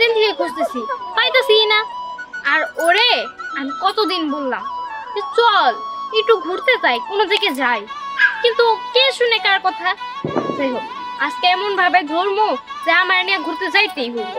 দিন থেকে খুঁজতেছি, পাইতাছি না। আর ওরে আমি কতদিন বললাম যে চল একটু ঘুরতে যাই, কোনো দিকে যাই, কিন্তু কে শুনে কার কথা। যাই হোক, আজকে এমন ভাবে ধরমু যে আমার নিয়ে ঘুরতে যাইতেই হইব।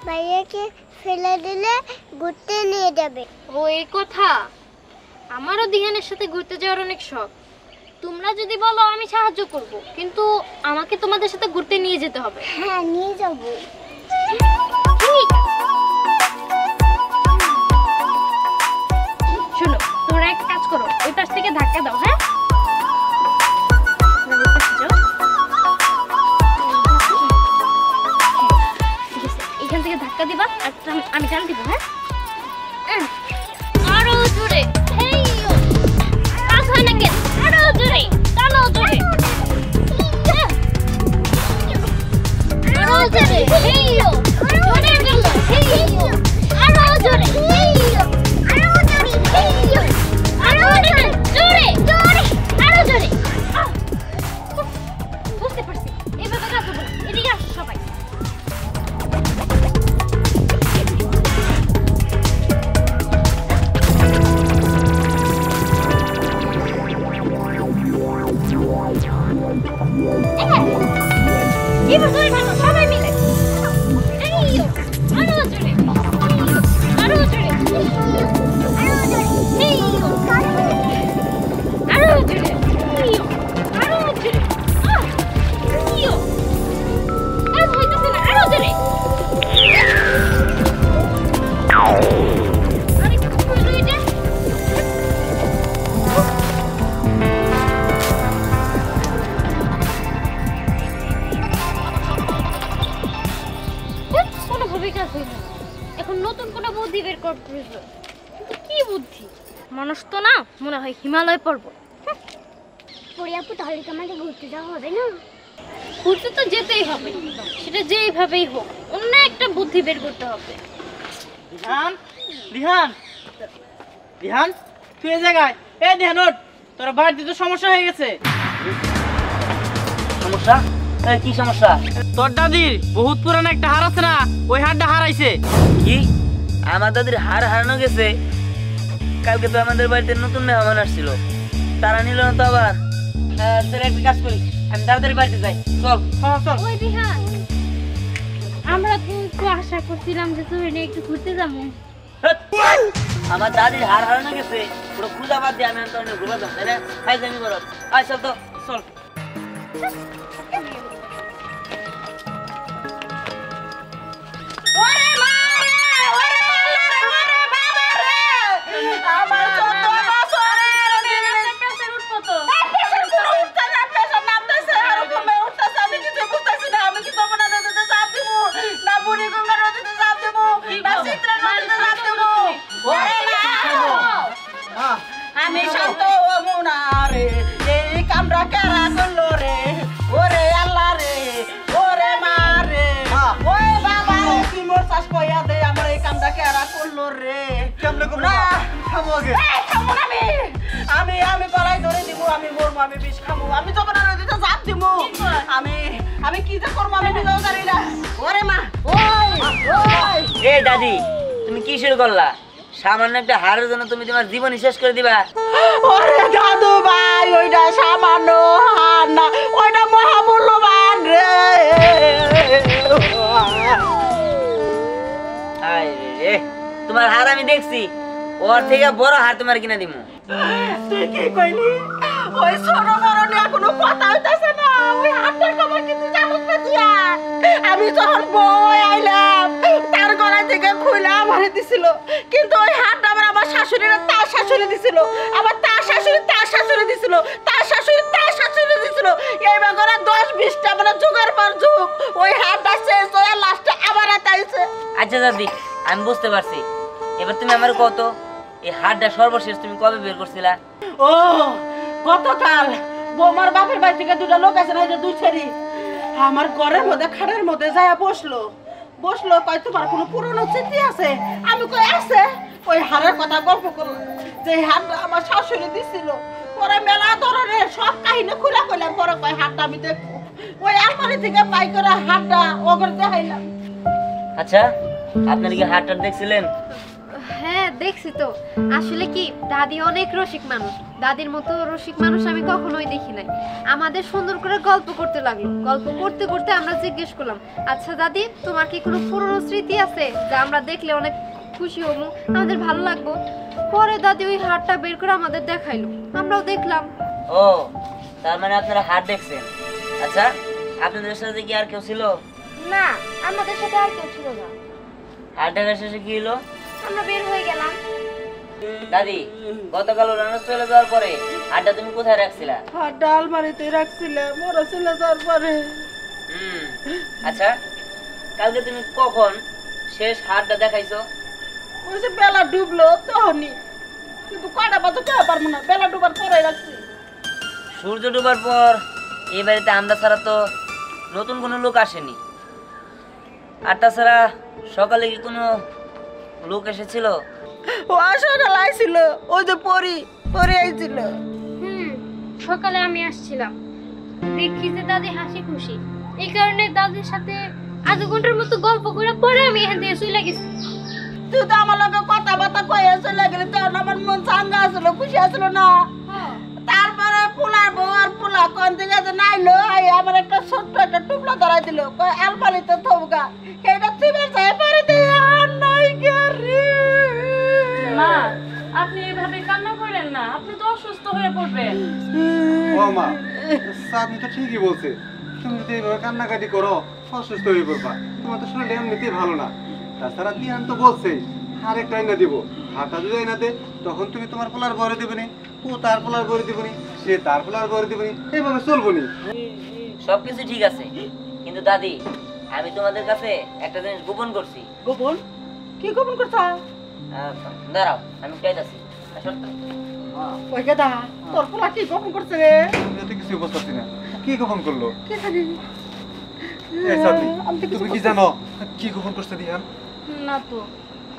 ভাইয়াকে ফেলে দিলে ঘুরতে নিয়ে যাবে। ও এই কথা। আমারও দিহানের সাথে ঘুরতে যাওয়ার অনেক শখ। তোমরা যদি বলো আমি সাহায্য করব, কিন্তু আমাকে তোমাদের সাথে ঘুরতে নিয়ে যেতে হবে। হ্যাঁ, নিয়ে যাব। ঠিক আছে। শোনো, তোমরা এক কাজ করো, ওই পাশ থেকে ধাক্কা দাও। হ্যাঁ, এখান থেকে ধাক্কা দিবা আর আমি টান দিব। হ্যাঁ, আরো জোরে। কাজ হয় না কেন? আরো জোরে টানো, জোরে আরো জোরে। জোরে গেল। আরো জোরে। আরো জোরে। জোরে জোরে আরো জোরে। বুঝতে পারছি, এইভাবে কাজ হবে না। এদিকে আসো সবাই। এবার জোরে টানো সবাই মিলে। আরো জোরে। আরো জোরে। আরো জোরে। আরো জোরে। কাজ হইতেছে না, আরো জোরে। আরেকটু করো এটা। কোনোভাবেই কাজ হইল না। এখন নতুন কোনো বুদ্ধি বের করতে প্রয়োজন। কি বুদ্ধি? মানুষ তো না, মনে হয় হিমালয় পর্বত। পরিয়াপু, তাহলে কি আমাদের ঘুরতে যাওয়া হবে না? ঘুরতে তো যেতেই হবে, সেটা যেইভাবেই হোক অন্য একটা বুদ্ধি বের করতে হবে। রিহান, রিহান, রিহান, তুই এই জায়গায়। এই রিহান, ওঠ, তোর বাড়িতে তো সমস্যা হয়ে গেছে। সমস্যা? কি সমস্যা? তোর দাদির বহুত পুরানো একটা হার আছে না, ওই হারটা হারাইছে। কি? আমার দাদির হার হারানো গেছে? কালকে তো আমাদের বাড়িতে নতুন মেহমান আসছিল, তারা নিল না তো আবার। তোর একটা কাজ করি, আমি তাড়াতাড়ি বাড়িতে যাই। চল চল। ওই বিহান, আমরা তো আশা করছিলাম যে তুই নিয়ে একটু ঘুরতে যাবো। আমার দাদির হার হারানো গেছে, পুরো খুঁজা বাদ দিয়ে আমি অন্তত ঘুরবা যাবো, তাই না? খাই জানি বলো। আয় চল তো, চল। আমি শান্ত মুনা রে, এই কামরা কারা করলো রে, ওরে আল্লাহ রে, ওরে মা রে, ওই বাবা রে, তুই মোর চাষ কইয়া দে, আমার এই কামরা কারা করলো রে। কেমনে করব? খাবো আগে। এই খাবো না আমি আমি গলায় ধরে দিব, আমি মরবো, আমি বিষ খাবো, আমি যমুনা নদীতে ঝাঁপ দিব। আমি কি যে করবো আমি নিজেও জানি না। ওরে মা, ওই এ দাদি, তুমি কি শুরু করলা? সামান্য একটা হারের জন্য তুমি তোমার জীবন শেষ করে দিবা? ওরে দাদু ভাই, ওইটা সামান্য হার না, ওইটা মহামূল্যবান রে। আয় রে, তোমার হার আমি দেখছি, ওর থেকে বড় হার তোমার কিনা দিমু। তুই কি কইলি? ওই ছোট বড় নিয়ে কোনো কথা হইতাছে না, ওই হাতের খবর কিন্তু জানোস না তুই? আমি যখন বই আইলাম, তার গলা থেকে খুলে আমারে দিছিল, কিন্তু ওই হাতটা আমার শাশুড়িরা তার শাশুড়ি দিছিল, আবার তার শাশুড়ি তার শাশুড়ি দিছিল, তার শাশুড়ি তার শাশুড়ি দিছিল। এই বাগরে 10-20টা মানে যুগের পর যুগ ওই হাতটা শেষ হয়ে লাস্টে আবার আতাইছে। আচ্ছা দাদি, আমি বুঝতে পারছি। এবার তুমি আমার কত, এই হারটা সর্বশেষ তুমি কবে বের করছিলা? ও গতকাল বৌমার বাপের বাড়ি থেকে দুটা লোক আছে না, যে দুই ছেড়ি আমার ঘরের মধ্যে খাটের মধ্যে যায় বসলো, বসলো, কয় তোমার কোনো পুরনো স্মৃতি আছে? আমি কই আছে। ওই হারের কথা গল্প করলাম, যে হারটা আমার শাশুড়ি দিছিল। পরে মেলা ধরনের সব কাহিনী খুলে কইলাম। পরে কয় হারটা আমি দেখবো। ওই আলমারি থেকে পাই করে হারটা ওগর দেখাইলাম। আচ্ছা, আপনার কি হাটটা দেখছিলেন? হ্যাঁ দেখছি তো। আসলে কি দাদি অনেক রসিক মানুষ, দাদির মতো রসিক মানুষ আমি কখনোই দেখি নাই। আমাদের সুন্দর করে গল্প করতে লাগলো, গল্প করতে করতে আমরা জিজ্ঞেস করলাম, আচ্ছা দাদি তোমার কি কোনো পুরনো স্মৃতি আছে যা আমরা দেখলে অনেক খুশি হবো, আমাদের ভালো লাগবো? পরে দাদি ওই হারটা বের করে আমাদের দেখাইলো, আমরাও দেখলাম। ও, তার মানে আপনারা হাট দেখছেন। আচ্ছা, আপনাদের সাথে কি আর কেউ ছিল? না, আমাদের সাথে আর কেউ ছিল না। হাট দেখার শেষে কি হলো? আমরা বের হয়ে গেলাম। দাদি, গতকাল রান্না চলে যাওয়ার পরে হাটটা তুমি কোথায় রাখছিলা? হারটা আলমারিতে রাখছিলাম, ওরা চলে যাওয়ার পরে। আচ্ছা, কালকে তুমি কখন শেষ হাটটা দেখাইছো? ওই যে বেলা ডুবলো তখনই, কিন্তু কয়টা বাজে কেউ পারবো না, বেলা ডুবার পরে রাখছি। সূর্য ডোবার পর এই বাড়িতে আমরা ছাড়া তো নতুন কোনো লোক আসেনি। আর তাছাড়া সকালে কি কোনো লোক এসেছিল? ও সকাল আইছিল, ওই যে পরি আইছিল। সকালে আমি আসছিলাম, দেখি যে দাদি হাসি খুশি। এই কারণে দাদির সাথে আধা ঘন্টার মতো গল্প করে পরে আমি এখান থেকে চলে গেছি। তুই তো আমার লগে কথাবার্তা কয়ে চলে গেলি, তখন আমার মন চাঙ্গা আসলো, খুশি আসলো না। তারপরে পোলার বউ আর পোলা কোন থেকে যে নাইলো, আমার একটা ছোট্ট একটা টুকরা ধরাই দিল, কয় আলমারিতে থবগা। এটা চিবের চাই পারে দিয়ে আর নাই গারি। মা, আপনি এভাবে কান্না করেন না, আপনি তো অসুস্থ হয়ে পড়বেন। ও মা, সাদনি তো ঠিকই বলছে। তুমি যদি এইভাবে কান্নাকাটি করো অসুস্থ হয়ে পড়বা। তোমার তো শরীর এমনিতেই ভালো না। তাছাড়া দিহান তো বলছেই আরেকটা আইনা দিব। হারটা যদি আইনা দে, তখন তুমি তোমার পোলার বরে দিবনি, ও তার পোলার বরে দিবনি, সে তার পোলার বরে দিবনি, এইভাবে চলবনি। সবকিছু ঠিক আছে, কিন্তু দাদি আমি তোমাদের কাছে একটা জিনিস গোপন করছি। গোপন? কি গোপন করছা? দাঁড়াও, আমি চাইতাছি। ওই গেদা, তোর পোলা কি গোপন করছে রে? আমি তো কিছু বুঝতেছি না, কি গোপন করলো? কি জানি? এই সাদনি, আমি তো কিছু তুমি কি জানো কি গোপন করছে দিহান? না তো,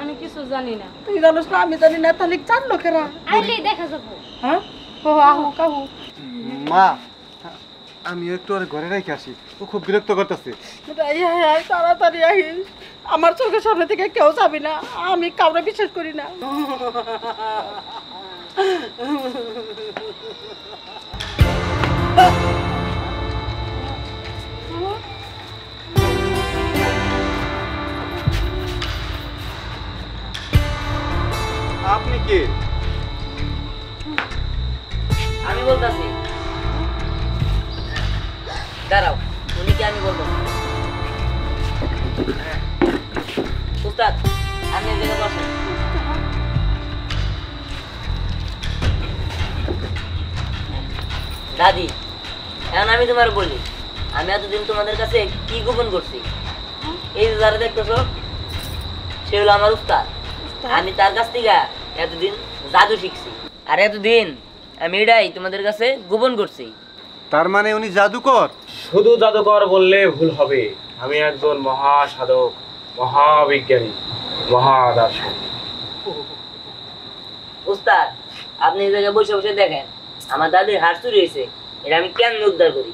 আমি কিছু জানি না। তুই জানোস না, আমি জানি না, তাহলে চার লোকেরা। আইলেই দেখা যাবো। হ্যাঁ, ও আহু কাহু। মা, আমি একটু আর ঘরে রেখে আসি, ও খুব বিরক্ত করতেছে। তাড়াতাড়ি আহিস, আমার চোখের সামনে থেকে কেউ যাবি না, আমি কাউরে বিশ্বাস করি না। আপনি কে? আমি বলতাছি। দাঁড়াও, উনি কি আমি বলবো? উস্তাদ, আপনি এই জায়গায় বসেন। দাদি, এখন আমি তোমার বলি, আমি এতদিন তোমাদের কাছে কি গোপন করছি? এই যে যারা দেখতেছো, সে হলো আমার উস্তাদ। আমি তার কাছ থেকে এতদিন জাদু শিখছি, আর এতদিন আমি এটাই তোমাদের কাছে গোপন করছি। তার মানে উনি জাদুকর? শুধু জাদুকর বললে ভুল হবে। আমি একজন মহাসাধক, মহাবিজ্ঞানী, মহাদার্শনিক। উস্তাদ, আপনি এই জায়গায় বসে বসে দেখেন আমার দাদির হাড় চুরি হয়েছে, এটা আমি কেমন উদ্ধার করি।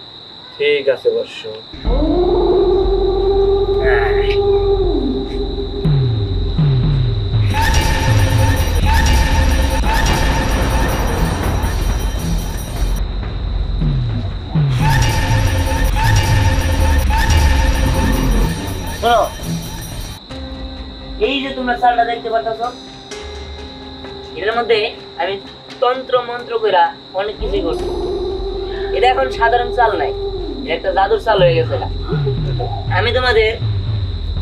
ঠিক আছে বর্ষ। শোনো, এই যে তোমরা চালটা দেখতে পাচ্ছ, এটার মধ্যে আমি তন্ত্র মন্ত্র কইরা অনেক কিছুই করছি। এটা এখন সাধারণ চাল নাই, এটা একটা জাদুর চাল হয়ে গেছে। আমি তোমাদের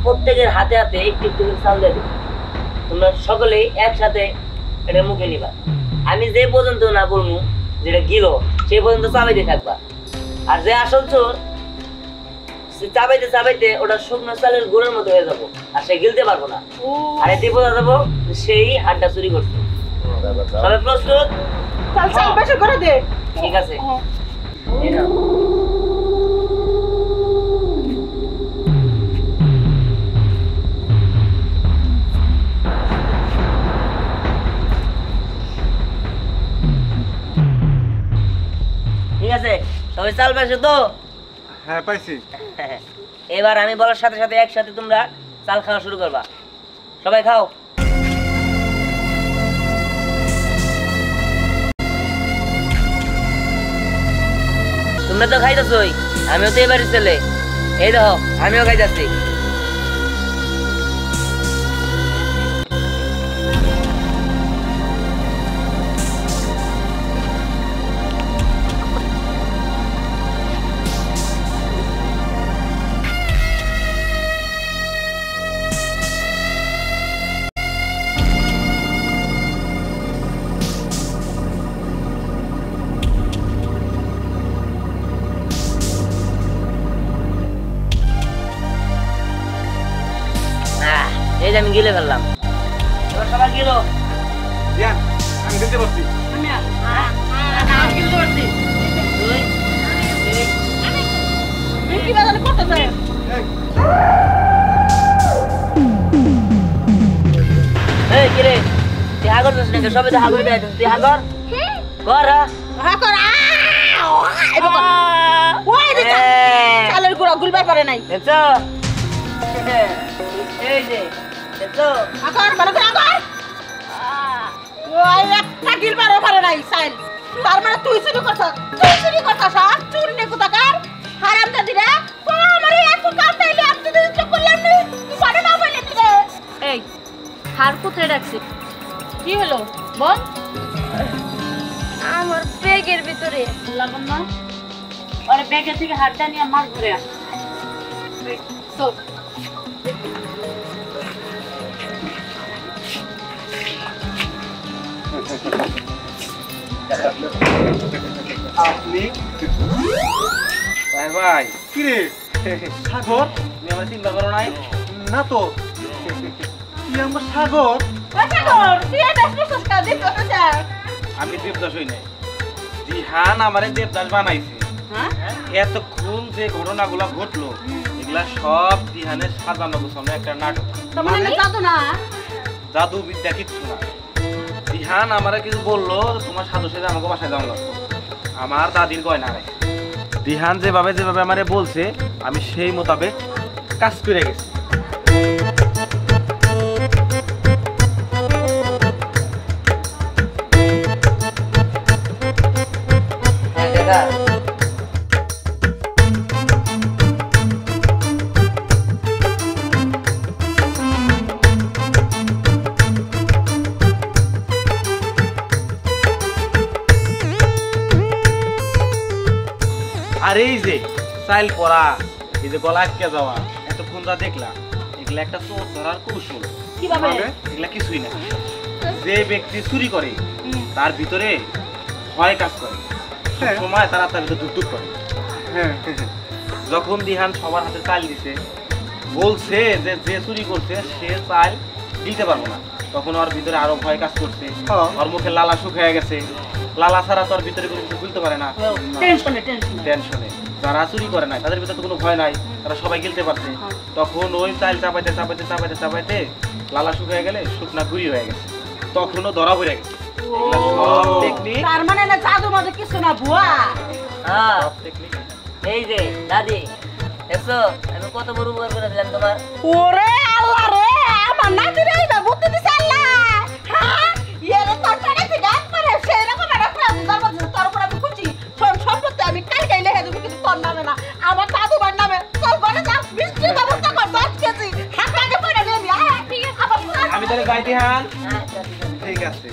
প্রত্যেকের হাতে হাতে একটু একটু চাল দিয়ে দেবো, তোমরা সকলেই একসাথে এটা মুখে নিবা। আমি যে পর্যন্ত না বলবো যেটা গিলো, সেই পর্যন্ত চাবাইতে থাকবা। আর যে আসল চোর, চাবাইতে চাবাইতে ওটা শুকনো চালের গুঁড়োর মতো হয়ে যাবো, আর সে গিলতে পারবো না। আর এতে বোঝা যাবো সেই হাড়টা চুরি করছে। সবাই প্রস্তুত? চাল চাল বেশি করে দে। ঠিক আছে, এই নাও। সবাই চাল পাইছো তো? হ্যাঁ পাইছি। এবার আমি বলার সাথে সাথে একসাথে তোমরা চাল খাওয়া শুরু করবা। সবাই খাও। তোমরা তো খাইতেছই, আমিও তো এবারই ছেলে। এই দেখো আমিও খাইতেছি। এই যে আমি গিলে ফেললাম, এবার সবাই গিলো। দিয়ান আমি দিতে পারছি। কি বাজারে করতে চাই? এই কি রে, তুই হাগর দোষ নাকি? সবাই তো হাগর দেয়, তুই হাগর কর। হ্যাঁ কর। ওই রে চালের গুঁড়া গুলবার পারে নাই। দেখছো? এই যে দেখছো? আকর ভালো করে আকর। ওই একটা গিলবারও পারে নাই চাল। তার মানে তুই চুরি করছস। তুই চুরি করছস, চুরি নে কোথাকার হারামজাদি রে। ও আমারে এত কাম তাইলে আপনি তো ইচ্ছা করলাম নি। তুই পারে না বলে দিলে। এই হার কোথায় রাখছি? কি হলো বল? আমার ব্যাগের ভিতরে। লাবণ্য ওরে ব্যাগে থেকে হারটা নিয়ে মাছ ধরে আস। চল। আপনি ভাই কি রে সাগর? তুমি আমার চিন্তা করো নাই? না তো, তুই আমার সাগর? ওই সাগর তুই এটা সুসুস কা দিতে হচ্ছে। আমি দেবদাস হই নাই, দিহান আমারে দেবদাস বানাইছে। হ্যাঁ? এতক্ষণ যে ঘটনাগুলো ঘটলো এগুলা সব দিহানের সাজানো গোছানো একটা নাটক। তোমার মানে জাদু না? জাদু বিদ্যা কিচ্ছু না। দিহান আমারে কিছু বললো, তোমার সাধু সাথে আমাকে বাসায় যাওয়া লাগতো, আমার দাদির গয়না নাই। দিহান যেভাবে যেভাবে আমারে বলছে আমি সেই মোতাবেক কাজ করে গেছি। হ্যাঁ কাকা। আর এই যে চাইল পরা, এই যে গলা আটকে যাওয়া, এতক্ষণ যা দেখলাম এগুলা একটা চোর ধরার কৌশল। কিভাবে? এগুলা কিছুই না। যে ব্যক্তি চুরি করে তার ভিতরে ভয় কাজ করে, হ্যাঁ। সময় তারা তার ভিতরে ধুকধুক করে। হ্যাঁ যখন দিহান সবার হাতে চাল দিছে, বলছে যে যে চুরি করছে সে চাল দিতে পারবো না, তখন ওর ভিতরে আরো ভয় কাজ করছে। হ্যাঁ। ওর মুখে লালা শুকিয়ে গেছে, লালা ছাড়া তো ওর ভিতরে কোনো কিছু বুঝতে পারে না। টেনশনে টেনশনে যারা চুরি করে নাই তাদের ভিতরে তো কোনো ভয় নাই, তারা সবাই গিলতে পারছে। তখন ওই চাল চাপাইতে চাপাইতে চাপাইতে চাপাইতে লালা শুকিয়ে গেলে শুকনা গুড়ি হয়ে গেছে, তখনও ধরা পড়ে গেছে। এগুলা সব টেকনিক, তার মানে না জাদু মাদু কিছু না, ভুয়া। হ্যাঁ সব টেকনিক। এই যে দাদি দেখছো আমি কত বড় উপকার করে দিলাম তোমার। ওরে আল্লাহ রে, আমার নাতি রে এইবার বুদ্ধি দিছে আল্লাহ। হ্যাঁ এরে তোর টাকা থেকে একবারে সেরকম একটা প্রাণ জন্ম দিছে, তোর উপর আমি খুশি। সব সম্পত্তি আমি কাল কাইলে হে দেবো, কিন্তু তোর নামে না, আমার দাদু ভাইয়ের নামে। চল ঘরে যা, মিষ্টি ব্যবস্থা কর 10 কেজি হাত আগে পড়ে নিবি। ঠিক আছে, আবার আমি তাহলে গাইতে হান। হ্যাঁ ঠিক আছে।